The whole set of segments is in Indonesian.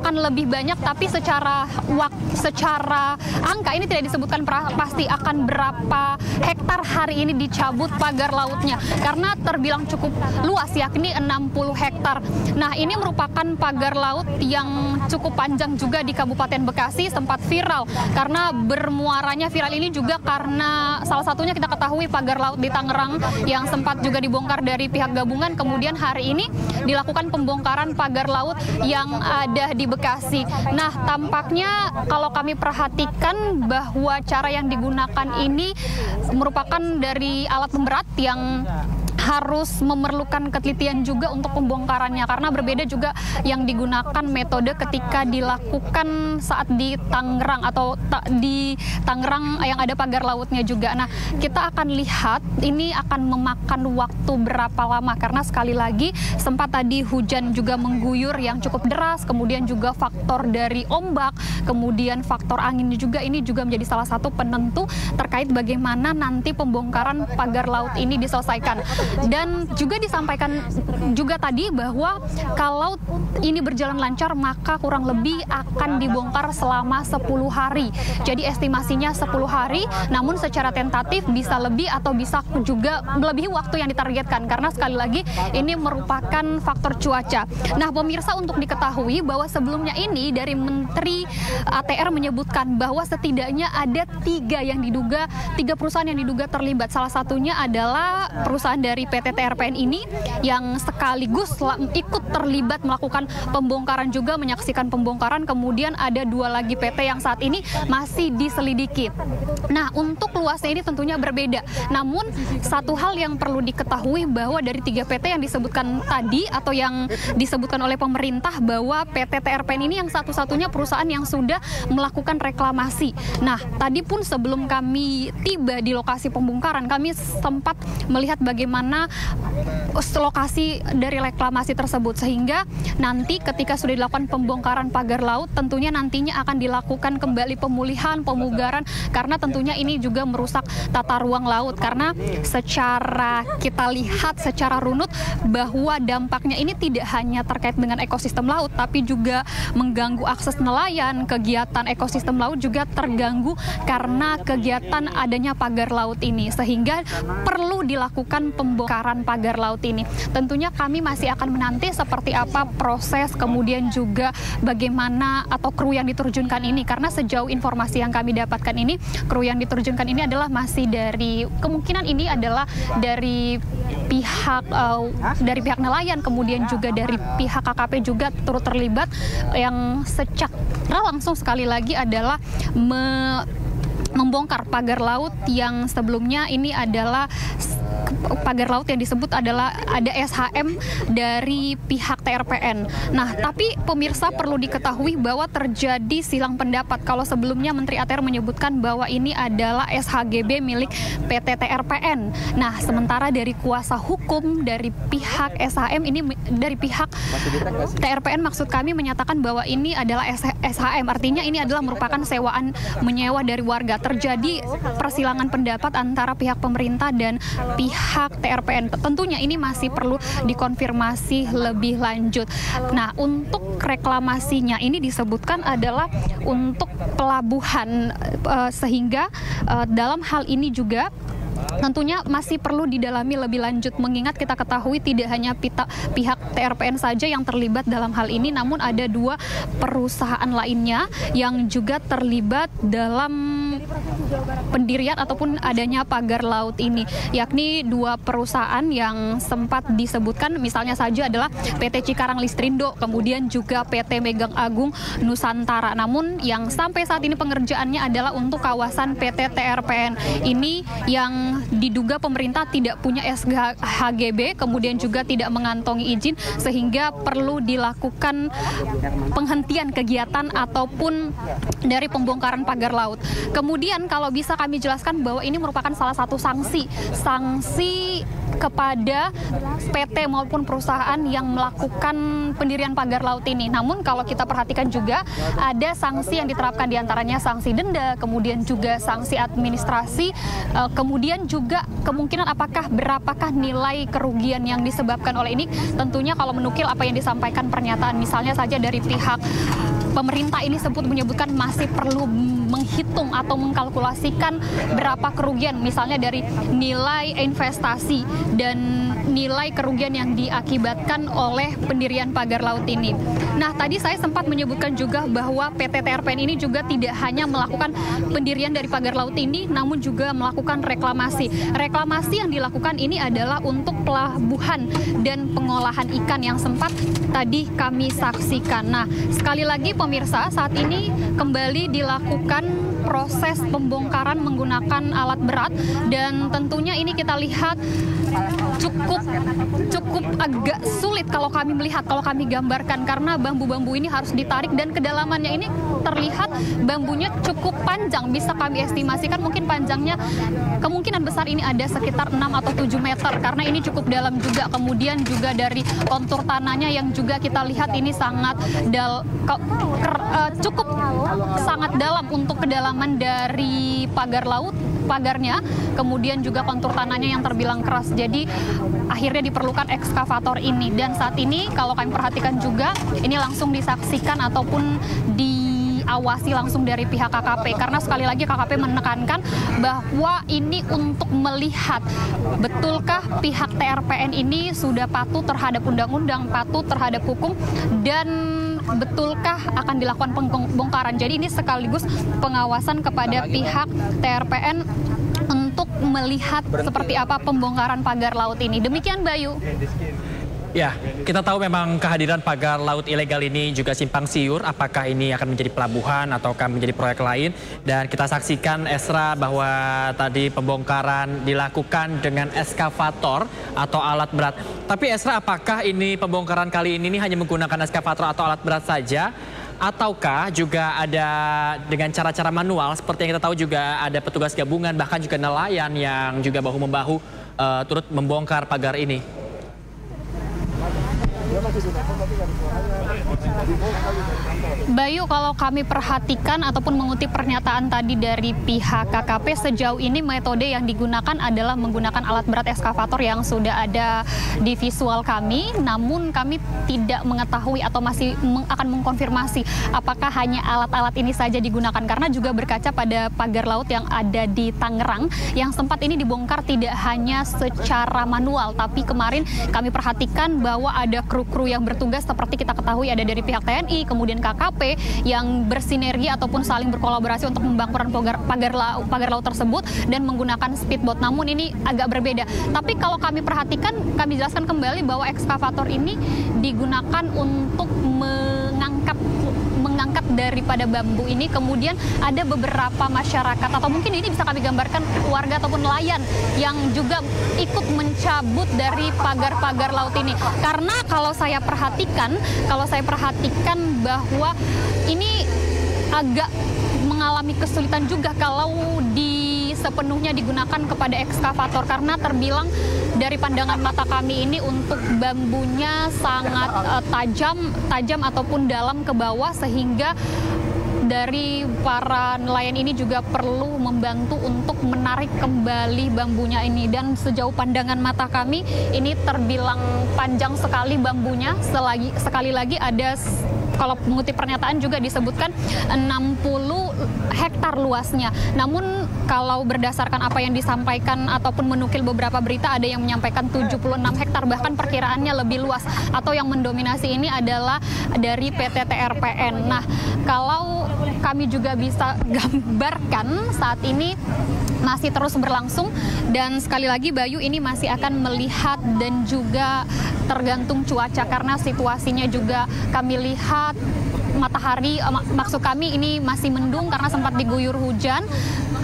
akan lebih banyak, tapi secara angka ini tidak disebutkan pasti akan berapa hektar hari ini dicabut pagar lautnya, karena terbilang cukup luas, yakni 60 hektar. Nah, ini merupakan pagar laut yang cukup panjang juga di Kabupaten Bekasi, sempat viral karena bermuaranya viral ini juga karena salah satunya kita ketahui pagar laut di Tangerang yang sempat juga dibongkar dari pihak gabungan, kemudian hari ini dilakukan pembongkaran pagar laut yang ada di Bekasi. Nah, tampaknya kalau kami perhatikan bahwa cara yang digunakan ini merupakan dari alat pemberat yang harus memerlukan ketelitian juga untuk pembongkarannya, karena berbeda juga yang digunakan metode ketika dilakukan saat di Tangerang atau di Tangerang yang ada pagar lautnya juga. Nah, kita akan lihat ini akan memakan waktu berapa lama, karena sekali lagi sempat tadi hujan juga mengguyur yang cukup deras, kemudian juga faktor dari ombak, kemudian faktor angin juga, ini juga menjadi salah satu penentu terkait bagaimana nanti pembongkaran pagar laut ini diselesaikan. Dan juga disampaikan juga tadi bahwa kalau ini berjalan lancar maka kurang lebih akan dibongkar selama 10 hari. Jadi estimasinya 10 hari, namun secara tentatif bisa lebih atau bisa juga melebihi waktu yang ditargetkan, karena sekali lagi ini merupakan faktor cuaca. Nah, pemirsa, untuk diketahui bahwa sebelumnya ini dari Menteri ATR menyebutkan bahwa setidaknya ada tiga perusahaan yang diduga terlibat. Salah satunya adalah perusahaan dari PT TRPN ini yang sekaligus ikut terlibat melakukan pembongkaran juga, menyaksikan pembongkaran. Kemudian ada 2 lagi PT yang saat ini masih diselidiki. Nah, untuk luasnya ini tentunya berbeda. Namun satu hal yang perlu diketahui bahwa dari 3 PT yang disebutkan tadi atau yang disebutkan oleh pemerintah, bahwa PT TRPN ini yang satu-satunya perusahaan yang sudah melakukan reklamasi. Nah, tadi pun sebelum kami tiba di lokasi pembongkaran, kami sempat melihat bagaimana lokasi dari reklamasi tersebut, sehingga nanti ketika sudah dilakukan pembongkaran pagar laut, tentunya nantinya akan dilakukan kembali pemulihan, pemugaran, karena tentunya ini juga merusak tata ruang laut, karena secara kita lihat secara runut bahwa dampaknya ini tidak hanya terkait dengan ekosistem laut, tapi juga mengganggu akses nelayan, kegiatan ekosistem laut juga terganggu karena kegiatan adanya pagar laut ini, sehingga perlu dilakukan pembongkaran pagar laut ini. Tentunya kami masih akan menanti seperti apa proses, kemudian juga bagaimana atau kru yang diterjunkan ini, karena sejauh informasi yang kami dapatkan ini, kru yang diterjunkan ini adalah masih dari, kemungkinan ini adalah dari pihak nelayan, kemudian juga dari pihak KKP juga turut terlibat, yang secara langsung sekali lagi adalah membongkar pagar laut yang sebelumnya ini adalah pagar laut yang disebut adalah ada SHM dari pihak TRPN. Nah, tapi pemirsa perlu diketahui bahwa terjadi silang pendapat. Kalau sebelumnya Menteri ATR menyebutkan bahwa ini adalah SHGB milik PT TRPN. Nah, sementara dari kuasa hukum dari pihak SHM ini, dari pihak TRPN maksud kami, menyatakan bahwa ini adalah SHM. Artinya ini adalah merupakan sewaan menyewa dari warga. Terjadi persilangan pendapat antara pihak pemerintah dan pihak TRPN. Tentunya ini masih perlu dikonfirmasi lebih lanjut. Nah, untuk reklamasinya ini disebutkan adalah untuk pelabuhan, sehingga dalam hal ini juga tentunya masih perlu didalami lebih lanjut, mengingat kita ketahui tidak hanya pihak TRPN saja yang terlibat dalam hal ini, namun ada 2 perusahaan lainnya yang juga terlibat dalam pendirian ataupun adanya pagar laut ini, yakni 2 perusahaan yang sempat disebutkan, misalnya saja adalah PT Cikarang Listrindo, kemudian juga PT Megang Agung Nusantara. Namun yang sampai saat ini pengerjaannya adalah untuk kawasan PT TRPN ini yang diduga pemerintah tidak punya SHGB, kemudian juga tidak mengantongi izin, sehingga perlu dilakukan penghentian kegiatan ataupun dari pembongkaran pagar laut. Kemudian kalau bisa kami jelaskan bahwa ini merupakan salah satu sanksi kepada PT maupun perusahaan yang melakukan pendirian pagar laut ini. Namun kalau kita perhatikan juga ada sanksi yang diterapkan, diantaranya sanksi denda, kemudian juga sanksi administrasi, kemudian juga kemungkinan berapakah nilai kerugian yang disebabkan oleh ini. Tentunya kalau menukil apa yang disampaikan pernyataan misalnya saja dari pihak pemerintah ini menyebutkan masih perlu menghitung atau mengkalkulasikan berapa kerugian, misalnya dari nilai investasi dan nilai kerugian yang diakibatkan oleh pendirian pagar laut ini. Nah, tadi saya sempat menyebutkan juga bahwa PT TRPN ini juga tidak hanya melakukan pendirian dari pagar laut ini, namun juga melakukan reklamasi. Reklamasi yang dilakukan ini adalah untuk pelabuhan dan pengolahan ikan yang sempat tadi kami saksikan. Nah, sekali lagi pemirsa, saat ini kembali dilakukan proses pembongkaran menggunakan alat berat, dan tentunya ini kita lihat cukup agak sulit kalau kami melihat, kalau kami gambarkan, karena bambu-bambu ini harus ditarik dan kedalamannya ini terlihat bambunya cukup panjang. Bisa kami estimasikan mungkin panjangnya kemungkinan besar ini ada sekitar 6 atau 7 meter karena ini cukup dalam juga. Kemudian juga dari kontur tanahnya yang juga kita lihat ini sangat cukup sangat dalam untuk kedalaman dari pagarnya, kemudian juga kontur tanahnya yang terbilang keras. Jadi akhirnya diperlukan ekskavator ini, dan saat ini kalau kami perhatikan juga ini langsung disaksikan ataupun diawasi langsung dari pihak KKP, karena sekali lagi KKP menekankan bahwa ini untuk melihat betulkah pihak TRPN ini sudah patuh terhadap undang-undang, patuh terhadap hukum, dan betulkah akan dilakukan pembongkaran. Jadi ini sekaligus pengawasan kepada pihak TRPN untuk melihat seperti apa pembongkaran pagar laut ini. Demikian, Bayu. Ya, kita tahu memang kehadiran pagar laut ilegal ini juga simpang siur. Apakah ini akan menjadi pelabuhan ataukah menjadi proyek lain? Dan kita saksikan, Esra, bahwa tadi pembongkaran dilakukan dengan eskavator atau alat berat. Tapi Esra, apakah ini pembongkaran kali ini hanya menggunakan eskavator atau alat berat saja? Ataukah juga ada dengan cara-cara manual? Seperti yang kita tahu juga ada petugas gabungan, bahkan juga nelayan yang juga bahu-membahu turut membongkar pagar ini. Bayu, kalau kami perhatikan ataupun mengutip pernyataan tadi dari pihak KKP, sejauh ini metode yang digunakan adalah menggunakan alat berat eskavator yang sudah ada di visual kami. Namun kami tidak mengetahui atau masih akan mengkonfirmasi apakah hanya alat-alat ini saja digunakan, karena juga berkaca pada pagar laut yang ada di Tangerang yang sempat ini dibongkar tidak hanya secara manual, tapi kemarin kami perhatikan bahwa ada kru-kru yang bertugas, seperti kita ketahui ada dari pihak TNI, kemudian KKP yang bersinergi ataupun saling berkolaborasi untuk pembongkaran pagar laut tersebut dan menggunakan speedboat. Namun ini agak berbeda. Tapi kalau kami perhatikan, kami jelaskan kembali bahwa ekskavator ini digunakan untuk mengangkat daripada bambu ini. Kemudian ada beberapa masyarakat, atau mungkin ini bisa kami gambarkan warga ataupun nelayan yang juga ikut mencabut dari pagar-pagar laut ini. Karena kalau saya perhatikan bahwa ini agak mengalami kesulitan juga kalau sepenuhnya digunakan kepada ekskavator, karena terbilang dari pandangan mata kami ini untuk bambunya sangat tajam ataupun dalam ke bawah, sehingga dari para nelayan ini juga perlu membantu untuk menarik kembali bambunya ini. Dan sejauh pandangan mata kami ini terbilang panjang sekali bambunya. Sekali lagi ada, kalau mengutip pernyataan juga disebutkan 60 hektar luasnya. Namun kalau berdasarkan apa yang disampaikan ataupun menukil beberapa berita, ada yang menyampaikan 76 hektar, bahkan perkiraannya lebih luas. Atau yang mendominasi ini adalah dari PT TRPN. Nah, kalau kami juga bisa gambarkan saat ini masih terus berlangsung, dan sekali lagi Bayu, ini masih akan melihat dan juga tergantung cuaca, karena situasinya juga kami lihat matahari, maksud kami ini masih mendung karena sempat diguyur hujan.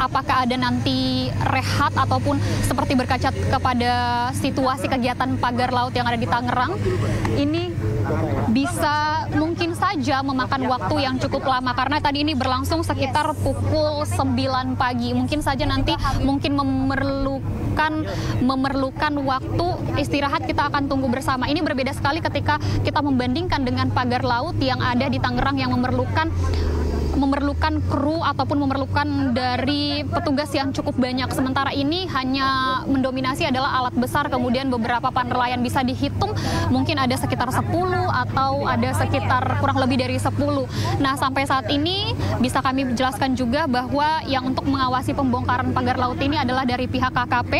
Apakah ada nanti rehat ataupun seperti berkaca kepada situasi kegiatan pagar laut yang ada di Tangerang, ini bisa mungkin saja memakan waktu yang cukup lama, karena tadi ini berlangsung sekitar pukul 9 pagi. Mungkin saja nanti memerlukan waktu istirahat, kita akan tunggu bersama. Ini berbeda sekali ketika kita membandingkan dengan pagar laut yang ada di Tangerang yang memerlukan memerlukan kru ataupun memerlukan dari petugas yang cukup banyak. Sementara ini hanya mendominasi adalah alat besar, kemudian beberapa nelayan bisa dihitung mungkin ada sekitar 10 atau ada sekitar kurang lebih dari 10. Nah, sampai saat ini bisa kami jelaskan juga bahwa yang untuk mengawasi pembongkaran pagar laut ini adalah dari pihak KKP.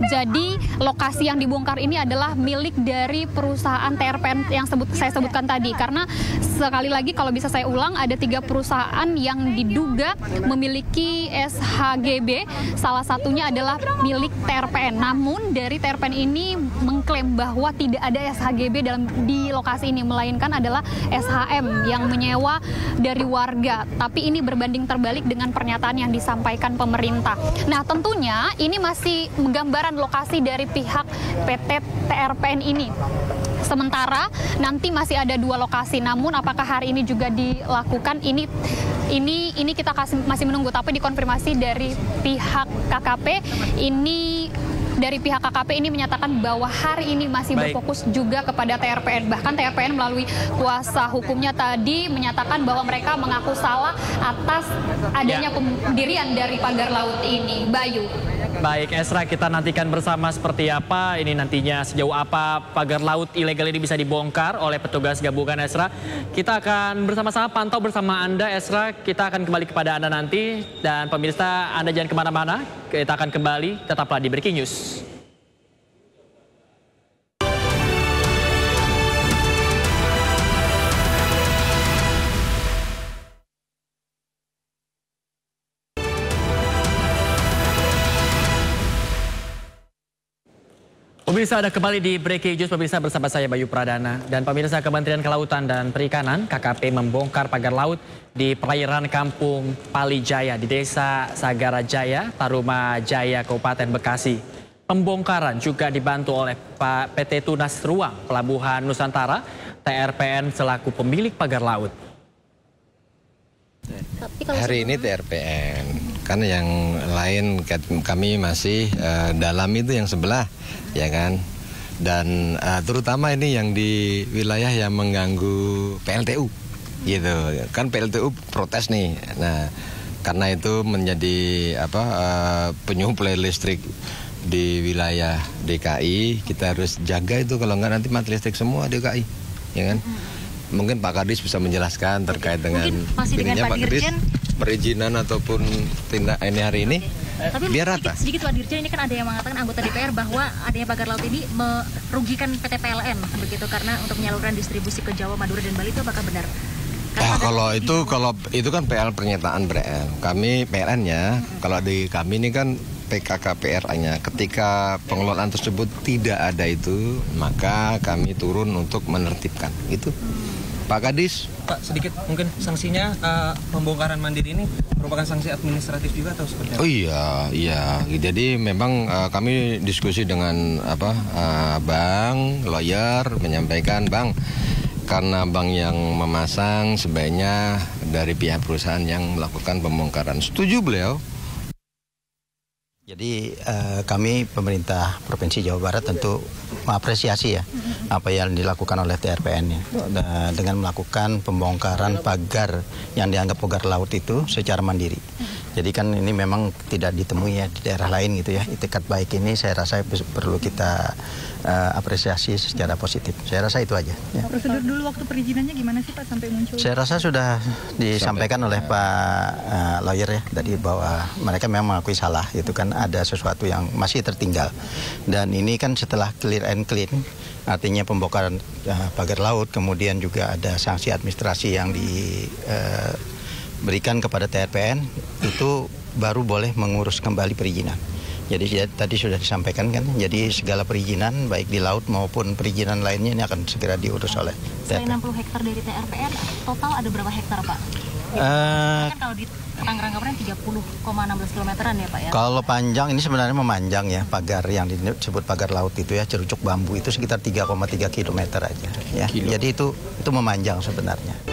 Jadi lokasi yang dibongkar ini adalah milik dari perusahaan TRPN yang saya sebutkan tadi. Karena sekali lagi kalau bisa saya ulang, ada 3 perusahaan yang diduga memiliki SHGB. Salah satunya adalah milik TRPN. Namun dari TRPN ini mengklaim bahwa tidak ada SHGB di lokasi ini, melainkan adalah SHM yang menyewa dari warga. Tapi ini berbanding terbalik dengan pernyataan yang disampaikan pemerintah. Nah, tentunya ini masih gambaran lokasi dari pihak PT TRPN ini. Sementara nanti masih ada 2 lokasi, namun apakah hari ini juga dilakukan ini kita masih menunggu, tapi dikonfirmasi dari pihak KKP ini menyatakan bahwa hari ini masih berfokus juga kepada TRPN. Bahkan TRPN melalui kuasa hukumnya tadi menyatakan bahwa mereka mengaku salah atas adanya pendirian dari pagar laut ini. Bayu. Baik, Esra, kita nantikan bersama seperti apa ini nantinya, sejauh apa pagar laut ilegal ini bisa dibongkar oleh petugas gabungan, Esra. Kita akan bersama-sama pantau bersama Anda, Esra. Kita akan kembali kepada Anda nanti. Dan pemirsa, Anda jangan kemana-mana. Kita akan kembali, tetaplah di Breaking News. Pemirsa, ada kembali di Breaking News, pemirsa, bersama saya Bayu Pradana. Dan pemirsa, Kementerian Kelautan dan Perikanan KKP membongkar pagar laut di perairan Kampung Palijaya di Desa Sagara Jaya, Taruma Jaya, Kabupaten Bekasi. Pembongkaran juga dibantu oleh PT Tunas Ruang Pelabuhan Nusantara, TRPN selaku pemilik pagar laut. Hari ini TRPN, kan yang lain kami masih dalam itu yang sebelah, ya kan. Dan terutama ini yang di wilayah yang mengganggu PLTU, gitu. Kan PLTU protes nih. Nah, karena itu menjadi penyuplai listrik di wilayah DKI, kita harus jaga itu, kalau enggak nanti mati listrik semua DKI, ya kan. Mungkin Pak Kadis bisa menjelaskan terkait dengan ininya, Pak Kadis, perizinan ataupun tindak ini hari ini. Tapi biar rata. Sedikit Pak Dirjen, ini kan ada yang mengatakan anggota DPR bahwa adanya pagar laut ini merugikan PT PLN begitu, karena untuk menyalurkan distribusi ke Jawa, Madura dan Bali, itu apakah benar? Kalau itu kan PL pernyataan BRL. Kami PLN-nya, kalau di kami ini kan PKKPRA-nya. Ketika pengelolaan tersebut tidak ada itu, maka kami turun untuk menertibkan. Gitu. Pak Kadis. Pak, sedikit mungkin sanksinya pembongkaran mandiri ini merupakan sanksi administratif juga atau seperti apa? Oh iya. Jadi memang kami diskusi dengan bank, lawyer, menyampaikan, Bang, karena bank yang memasang sebaiknya dari pihak perusahaan yang melakukan pembongkaran. Setuju beliau. Jadi kami pemerintah Provinsi Jawa Barat tentu mengapresiasi ya apa yang dilakukan oleh TRPN dengan melakukan pembongkaran pagar yang dianggap pagar laut itu secara mandiri. Jadi kan ini memang tidak ditemui ya di daerah lain gitu ya. Itikat baik ini saya rasa perlu kita apresiasi secara positif. Saya rasa itu aja. Ya. Prosedur dulu waktu perizinannya gimana sih Pak sampai muncul? Saya rasa sudah disampaikan oleh Pak lawyer ya tadi bahwa mereka memang mengakui salah, itu kan ada sesuatu yang masih tertinggal. Dan ini kan setelah clear and clean, artinya pembongkaran pagar laut, kemudian juga ada sanksi administrasi yang diberikan kepada TRPN, itu baru boleh mengurus kembali perizinan. Jadi tadi sudah disampaikan kan, jadi segala perizinan baik di laut maupun perizinan lainnya ini akan segera diurus oleh TRPN. Selain 60 hektar dari TRPN, total ada berapa hektar Pak? Kan kalau di Tangerang kemarin 30,16 kilometeran ya Pak ya? Kalau panjang ini sebenarnya memanjang ya, pagar yang disebut pagar laut itu ya, cerucuk bambu itu sekitar 3,3 kilometer aja ya. Jadi itu memanjang sebenarnya.